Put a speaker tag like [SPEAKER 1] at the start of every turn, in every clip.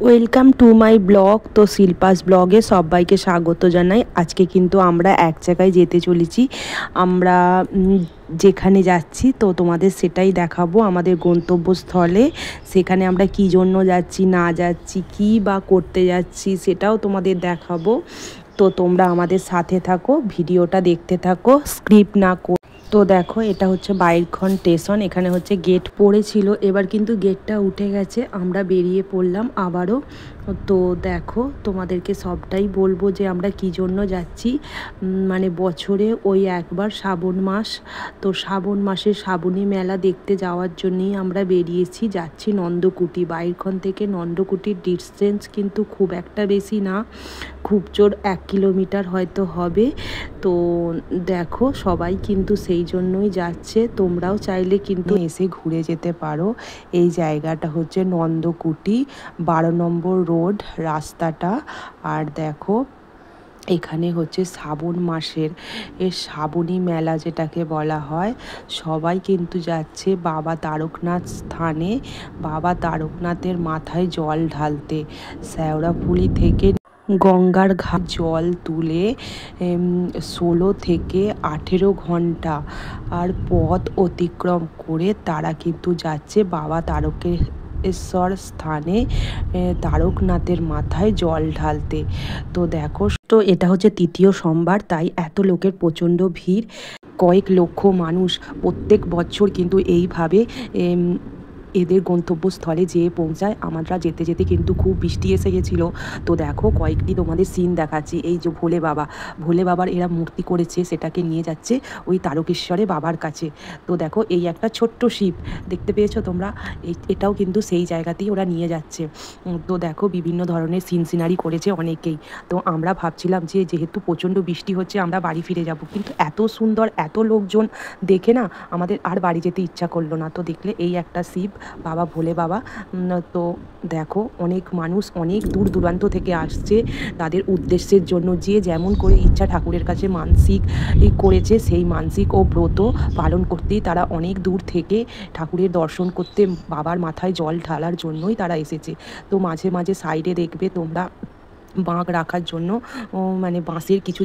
[SPEAKER 1] Welcome to my blog. তো শিল্পাস ব্লগে সবাইকে স্বাগত জানাই। আজকে কিন্তু আমরা এক জায়গায় যেতে চলেছি। আমরা যেখানে যাচ্ছি তো তোমাদের সেটাই দেখাবো, আমাদের গন্তব্যস্থলে। সেখানে আমরা কী জন্য যাচ্ছি না যাচ্ছি, কী বা করতে যাচ্ছি সেটাও তোমাদের দেখাবো। তো তোমরা আমাদের সাথে থাকো, ভিডিওটা দেখতে থাকো, স্ক্রিপ্ট না করে। তো দেখো, এটা হচ্ছে বাইরখন স্টেশন। এখানে হচ্ছে গেট পড়েছিল, এবার কিন্তু গেটটা উঠে গেছে, আমরা বেরিয়ে পড়লাম আবারও। তো দেখো, তোমাদেরকে সবটাই বলবো যে আমরা কী জন্য যাচ্ছি। মানে বছরে ওই একবার শ্রাবণ মাস, তো শ্রাবণ মাসে শ্রাবণী মেলা দেখতে যাওয়ার জন্যই আমরা বেরিয়েছি। যাচ্ছি নন্দকুটি। বাইরখন থেকে নন্দকুটির ডিস্টেন্স কিন্তু খুব একটা বেশি না, খুব জোর 1 কিলোমিটার হয়তো হবে। তো দেখো, সবাই কিন্তু সেই জন্যই যাচ্ছে। তোমরাও চাইলে কিন্তু এসে ঘুরে যেতে পারো। এই জায়গাটা হচ্ছে নন্দকুটি, 12 নম্বর রোড রাস্তাটা। আর দেখো, এখানে হচ্ছে শ্রাবণ মাসের শ্রাবণী মেলা যেটাকে বলা হয়। সবাই কিন্তু যাচ্ছে বাবা তারকনাথ স্থানে, বাবা তারকনাথের মাথায় জল ঢালতে। শেওড়াফুলি থেকে গঙ্গার ঘাট জল তুলে 16 থেকে 18 ঘন্টা আর পথ অতিক্রম করে তারা কিন্তু যাচ্ছে বাবা তারকেশ্বর স্থানে, তারকনাথের মাথায় জল ঢালতে। তো দেখো, তো এটা হচ্ছে তৃতীয় সোমবার, তাই এত লোকের প্রচণ্ড ভিড়। কয়েক লক্ষ মানুষ প্রত্যেক বছর কিন্তু এইভাবে এদের গন্তব্যস্থলে যেয়ে পৌঁছায়। আমরা যেতে যেতে কিন্তু খুব বৃষ্টি এসে গেছিলো। তো দেখো, কয়েকটি তোমাদের সিন দেখাচ্ছি। এই যে ভোলে বাবার এরা মূর্তি করেছে, সেটাকে নিয়ে যাচ্ছে ওই তারকেশ্বরে বাবার কাছে। তো দেখো, এই একটা ছোট্ট শিব দেখতে পেয়েছো তোমরা, এটাও কিন্তু সেই জায়গাতেই ওরা নিয়ে যাচ্ছে। তো দেখো, বিভিন্ন ধরনের সিনারি করেছে অনেকেই। তো আমরা ভাবছিলাম যে যেহেতু প্রচণ্ড বৃষ্টি হচ্ছে আমরা বাড়ি ফিরে যাব, কিন্তু এত সুন্দর, এত লোকজন দেখে না আমাদের আর বাড়ি যেতে ইচ্ছা করলো না। তো দেখলে, এই একটা শিব বাবা ভোলে বাবা। তো দেখো, অনেক মানুষ অনেক দূর দূরান্ত থেকে আসছে তাদের উদ্দেশ্যের জন্য। যে যেমন করে ইচ্ছা ঠাকুরের কাছে মানসিক করেছে, সেই মানসিক ও ব্রত পালন করতেই তারা অনেক দূর থেকে ঠাকুরের দর্শন করতে, বাবার মাথায় জল ঢালার জন্যই তারা এসেছে। তো মাঝে মাঝে সাইডে দেখবে তোমরা বাঁক রাখার জন্য মানে বাঁশের কিছু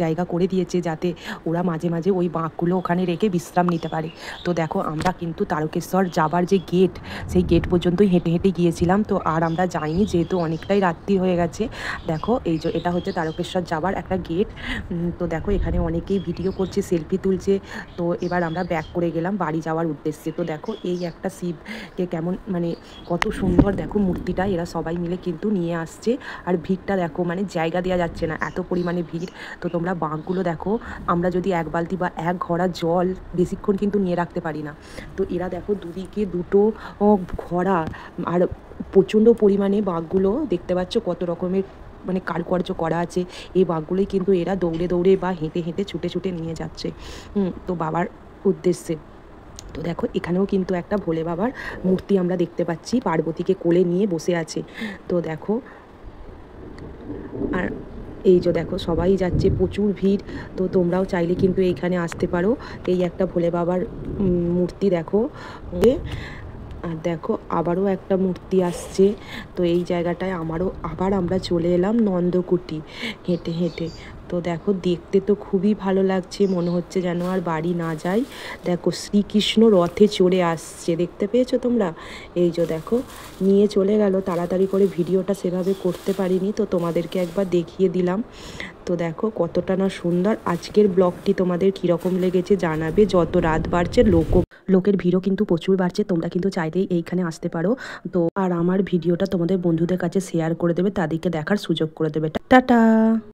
[SPEAKER 1] জায়গা করে দিয়েছে, যাতে ওরা মাঝে মাঝে ওই বাঁকগুলো ওখানে রেখে বিশ্রাম নিতে পারে। তো দেখো, আমরা কিন্তু তারকেশ্বর যাবার যে গেট, সেই গেট পর্যন্তই হেঁটে হেঁটে গিয়েছিলাম। তো আর আমরা যাইনি, যেহেতু অনেকটাই রাত্রি হয়ে গেছে। দেখো, এই যে এটা হচ্ছে তারকেশ্বর যাবার একটা গেট। তো দেখো, এখানে অনেকেই ভিডিও করছে, সেলফি তুলছে। তো এবার আমরা ব্যাক করে গেলাম বাড়ি যাওয়ার উদ্দেশ্যে। তো দেখো, এই একটা শিবকে কেমন, মানে কত সুন্দর দেখো মূর্তিটা, এরা সবাই মিলে কিন্তু নিয়ে আসছে। আর ভিড়টা দেখো, মানে জায়গা দেওয়া যাচ্ছে না, এত পরিমাণে ভিড়। তো তোমরা বাঁকগুলো দেখো, আমরা যদি 1 বালতি বা 1 ঘড়া জল বেশিক্ষণ কিন্তু নিয়ে রাখতে পারি না। তো এরা দেখো, দুদিকে দুটো ঘড়া, আর প্রচণ্ড পরিমাণে বাঁকগুলো দেখতে পাচ্ছ কত রকমের মানে কারুকার্য করা আছে। এই বাঁকগুলোই কিন্তু এরা দৌড়ে দৌড়ে বা হেঁটে হেঁটে ছুটে ছুটে নিয়ে যাচ্ছে তো বাবার উদ্দেশ্যে। তো দেখো, এখানেও কিন্তু একটা ভোলে বাবার মূর্তি আমরা দেখতে পাচ্ছি, পার্বতীকে কোলে নিয়ে বসে আছে। তো দেখো, আর এই যে দেখো, সবাই যাচ্ছে, প্রচুর ভিড়। তো তোমরাও চাইলে কিন্তু এইখানে আসতে পারো। এই একটা ভোলে বাবার মূর্তি দেখো। আর দেখো, আবারও একটা মূর্তি আসছে। তো এই জায়গাটায় আবার আমরা চলে এলাম নন্দকুটি হেঁটে হেঁটে। তো দেখো, দেখতে তো খুবই ভালো লাগছে, মনে হচ্ছে যেন আর বাড়ি না যাই। দেখো, শ্রীকৃষ্ণ রথে চড়ে আসছে, দেখতে পেয়েছো তোমরা? এই যে দেখো, নিয়ে চলে গেল। তাড়াতাড়ি করে ভিডিওটা সেভাবে করতে পারিনি, তো তোমাদেরকে একবার দেখিয়ে দিলাম। তো দেখো, কতটা না সুন্দর। আজকের ব্লগটি তোমাদের কীরকম লেগেছে জানাবে। যত রাত বাড়ছে লোকের ভিড়ও কিন্তু প্রচুর বাড়ছে। তোমরা কিন্তু চাইলেই এইখানে আসতে পারো। তো আর আমার ভিডিওটা তোমাদের বন্ধুদের কাছে শেয়ার করে দেবে, তাদেরকে দেখার সুযোগ করে দেবে। টাটা।